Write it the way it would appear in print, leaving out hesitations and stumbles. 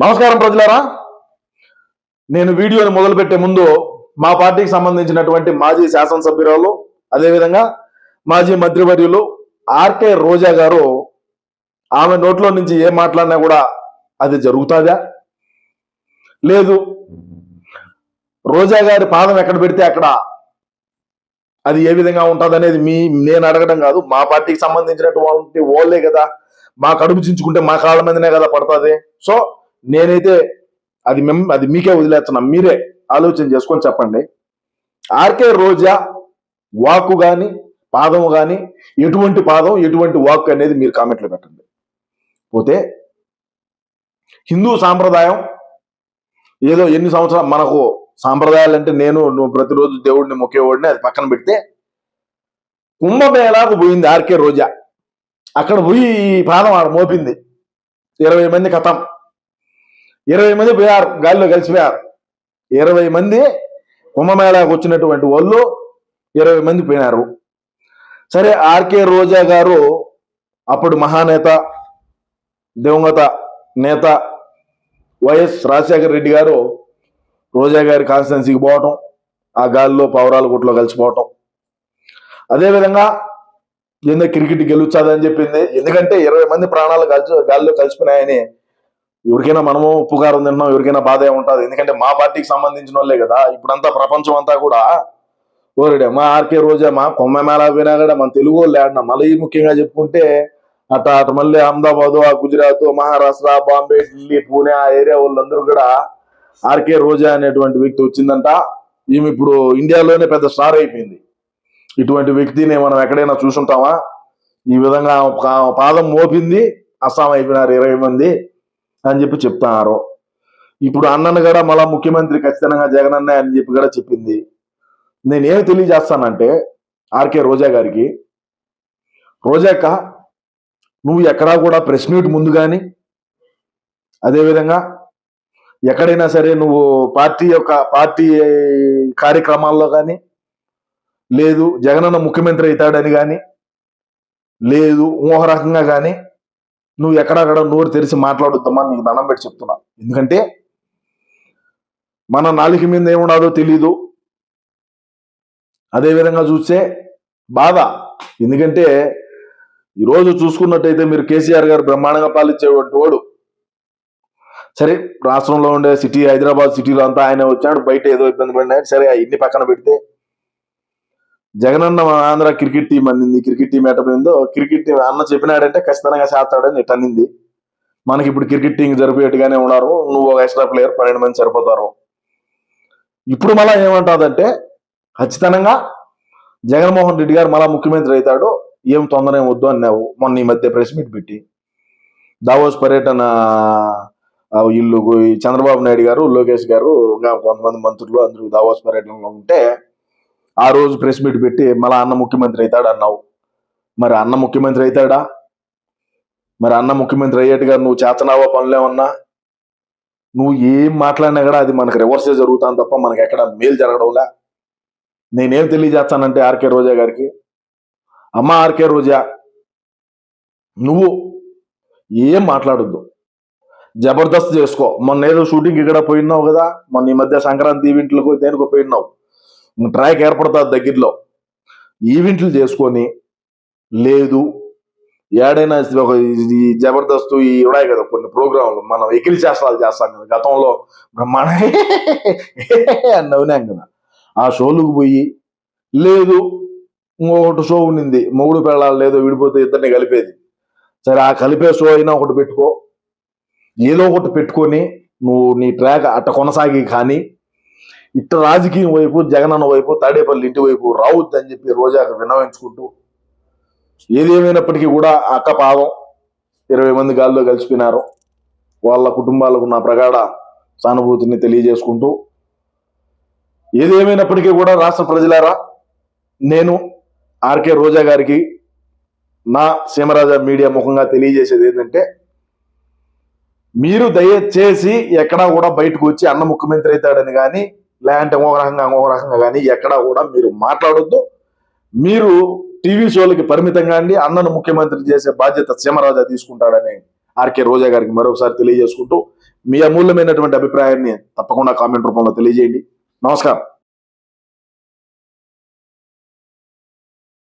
నమస్కారం ప్రజలారా. నేను వీడియోని మొదలుపెట్టే ముందు మా పార్టీకి సంబంధించినటువంటి మాజీ శాసనసభ్యురాలు, అదేవిధంగా మాజీ మంత్రివర్యులు ఆర్కే రోజా గారు ఆమె నోట్లో నుంచి ఏం మాట్లాడినా కూడా అది జరుగుతుందా, లేదు రోజా గారి పాదం ఎక్కడ పెడితే అక్కడ అది ఏ విధంగా ఉంటుంది అనేది నేను అడగడం కాదు. మా పార్టీకి సంబంధించినటువంటి ఓళ్ళే కదా, మా కడుపు చించుకుంటే మా కాళ్ళ మీదనే కదా పడుతుంది. సో నేనైతే అది మీకే వదిలేస్తున్నా, మీరే ఆలోచన చేసుకొని చెప్పండి. ఆర్కే రోజా వాక్కు కానీ పాదము కానీ ఎటువంటి పాదం ఎటువంటి వాక్కు అనేది మీరు కామెంట్లు పెట్టండి. పోతే హిందూ సాంప్రదాయం ఏదో ఎన్ని సంవత్సరాలు మనకు సాంప్రదాయాలు అంటే నువ్వు ప్రతిరోజు దేవుడిని మొక్కేవాడిని, అది పక్కన పెడితే కుంభమేళాకు పోయింది ఆర్కే రోజా. అక్కడ పోయి పాదం ఆడ మోపింది. 20 మంది కథం, 20 మంది పోయారు, గాలిలో కలిసిపోయారు. 20 మంది కుంభమేళాకు వచ్చినటువంటి వాళ్ళు 20 మంది పోయినారు. సరే, ఆర్కే రోజా గారు అప్పుడు మహానేత, దివంగత నేత వైఎస్ రాజశేఖర రెడ్డి గారు రోజా గారి కాన్స్టిట్యున్సీకి పోవటం, ఆ గాలిలో పౌరాల గుట్లో కలిసిపోవటం. అదేవిధంగా ఎందుకు క్రికెట్ గెలుచాదని చెప్పింది. ఎందుకంటే 20 మంది ప్రాణాలు గాలిలో కలిసిపోయినాయని ఎవరికైనా మనము ఉప్పుగారం తింటున్నాం, ఎవరికైనా బాధే ఉంటుంది. ఎందుకంటే మా పార్టీకి సంబంధించిన వాళ్ళే కదా. ఇప్పుడంతా ప్రపంచం అంతా కూడా ఓరిడే మా ఆర్కే రోజా మా కుంభమేళా పోయినా కూడా మన తెలుగు వాళ్ళు ఆడినా. మళ్ళీ ముఖ్యంగా చెప్పుకుంటే అటు మళ్ళీ అహ్మదాబాదు, ఆ గుజరాత్, మహారాష్ట్ర, బాంబే, ఢిల్లీ, పూణే ఆ ఏరియా వాళ్ళందరూ కూడా ఆర్కే రోజా అనేటువంటి వ్యక్తి వచ్చిందంట. ఈమె ఇప్పుడు ఇండియాలోనే పెద్ద స్టార్ అయిపోయింది. ఇటువంటి వ్యక్తిని మనం ఎక్కడైనా చూసుంటామా? ఈ విధంగా పాదం మోపింది, అస్సాం అయిపోయినారు 20 మంది అని చెప్పి చెప్తున్నారు. ఇప్పుడు అన్నను కూడా మళ్ళా ముఖ్యమంత్రి ఖచ్చితంగా జగనన్న అని చెప్పి కూడా చెప్పింది. నేనేమి తెలియజేస్తానంటే ఆర్కే రోజా గారికి, రోజాక్క నువ్వు ఎక్కడా కూడా ప్రెస్ మీట్ ముందు కానీ, అదేవిధంగా ఎక్కడైనా సరే నువ్వు పార్టీ కార్యక్రమాల్లో కానీ, లేదు జగనన్న ముఖ్యమంత్రి అవుతాడని కానీ, లేదు ఊహ రకంగా కానీ నువ్వు ఎక్కడక్కడ నోరు తెరిచి మాట్లాడుద్దామా, నీకు దండం పెట్టి చెప్తున్నా. ఎందుకంటే మన నాలుక మీద ఏమున్నాదో తెలీదు. అదేవిధంగా చూస్తే బాధ. ఎందుకంటే ఈరోజు చూసుకున్నట్టయితే మీరు కేసీఆర్ గారు బ్రహ్మాండంగా పాలించేటువంటి వాడు. సరే, రాష్ట్రంలో ఉండే సిటీ హైదరాబాద్ సిటీలో అంతా ఆయన వచ్చాడు, బయట ఏదో ఇబ్బంది పడినాయి. సరే, ఇన్ని పక్కన పెడితే జగనన్న ఆంధ్ర క్రికెట్ టీం అన్నింది. క్రికెట్ టీం ఎట్టపోయిందో, క్రికెట్ టీం అన్న చెప్పినాడంటే ఖచ్చితంగా చేస్తాడని ఎట్ అన్నింది. మనకి ఇప్పుడు క్రికెట్ టీం జరిపేట్టుగానే ఉన్నారు. నువ్వు ఒక ఎక్స్ట్రా ప్లేయర్ 12 మంది సరిపోతారు. ఇప్పుడు మళ్ళా ఏమంటాదంటే ఖచ్చితంగా జగన్మోహన్ రెడ్డి గారు మళ్ళా ముఖ్యమంత్రి అవుతాడు, ఏం తొందర ఏం వద్దు అన్నావు మొన్న ఈ మధ్య ప్రెస్ మీట్ పెట్టి. దావోస్ పర్యటన ఇల్లు చంద్రబాబు నాయుడు గారు, లోకేష్ గారు, ఇంకా కొంతమంది మంత్రులు అందరూ దావోస్ పర్యటనలో ఉంటే ఆ రోజు ప్రెస్ మీట్ పెట్టి మళ్ళా అన్న ముఖ్యమంత్రి అవుతాడు అన్నావు. మరి అన్న ముఖ్యమంత్రి అవుతాడా? మరి అన్న ముఖ్యమంత్రి అయ్యేట్టుగా నువ్వు చేతనావా పనులేమన్నా? నువ్వు ఏం మాట్లాడినా కూడా అది మనకు రివర్సే జరుగుతాను తప్ప మనకి ఎక్కడ మేలు జరగడంలా. నేనేం తెలియజేస్తానంటే ఆర్కే రోజా గారికి, అమ్మ ఆర్కే రోజా, నువ్వు ఏం మాట్లాడొద్దు, జబర్దస్త్ చేసుకో. మొన్న ఏదో షూటింగ్ ఇక్కడ పోయినావు కదా, మొన్న ఈ మధ్య సంక్రాంతి ఈవెంట్లకు దేనికో పోయినావు. ట్రాక్ ఏర్పడుతుంది దగ్గరలో, ఈవెంట్లు చేసుకొని, లేదు ఏడైనా ఒక ఈ జబర్దస్త్ ఈ ఉన్నాయి కదా కొన్ని ప్రోగ్రాంలు, మనం ఎకిలి చేష్టాలు చేస్తాం కదా, గతంలో బ్రహ్మాండ అని నవ్వినాం కదా, ఆ షోలకు పోయి, లేదు ఇంకొకటి షో ఉండింది మొగుడు పెళ్ళాలి లేదో విడిపోతే ఇద్దరిని కలిపేది. సరే, ఆ కలిపే షో అయినా ఒకటి పెట్టుకో, ఏదో ఒకటి పెట్టుకొని నువ్వు నీ ట్రాక్ అట్ట కొనసాగి. కానీ ఇట్ట రాజకీయం వైపు, జగనన్న వైపు, తాడేపల్లి ఇంటి వైపు రావద్దని చెప్పి రోజాకు విన్నవించుకుంటూ, ఏదేమైనప్పటికీ కూడా అక్క పాదం 20 మంది గాల్లో కలిసిపోయినారు. వాళ్ళ కుటుంబాలకు నా ప్రగాఢ సానుభూతిని తెలియజేసుకుంటూ, ఏదేమైనప్పటికీ కూడా రాష్ట్ర ప్రజలారా, నేను ఆర్కే రోజా గారికి నా సీమరాజా మీడియా ముఖంగా తెలియజేసేది ఏంటంటే, మీరు దయచేసి ఎక్కడా కూడా బయటకు వచ్చి అన్న ముఖ్యమంత్రి అవుతాడని కానీ, లేదంటే ఇంకొక రకంగా కానీ ఎక్కడా కూడా మీరు మాట్లాడొద్దు. మీరు టీవీ షోలకి పరిమితంగా అండి. అన్నను ముఖ్యమంత్రి చేసే బాధ్యత సీమరాజా తీసుకుంటాడని ఆర్కే రోజా గారికి మరొకసారి తెలియజేసుకుంటూ, మీ అమూల్యమైనటువంటి అభిప్రాయాన్ని తప్పకుండా కామెంట్ రూపంలో తెలియజేయండి. నమస్కారం.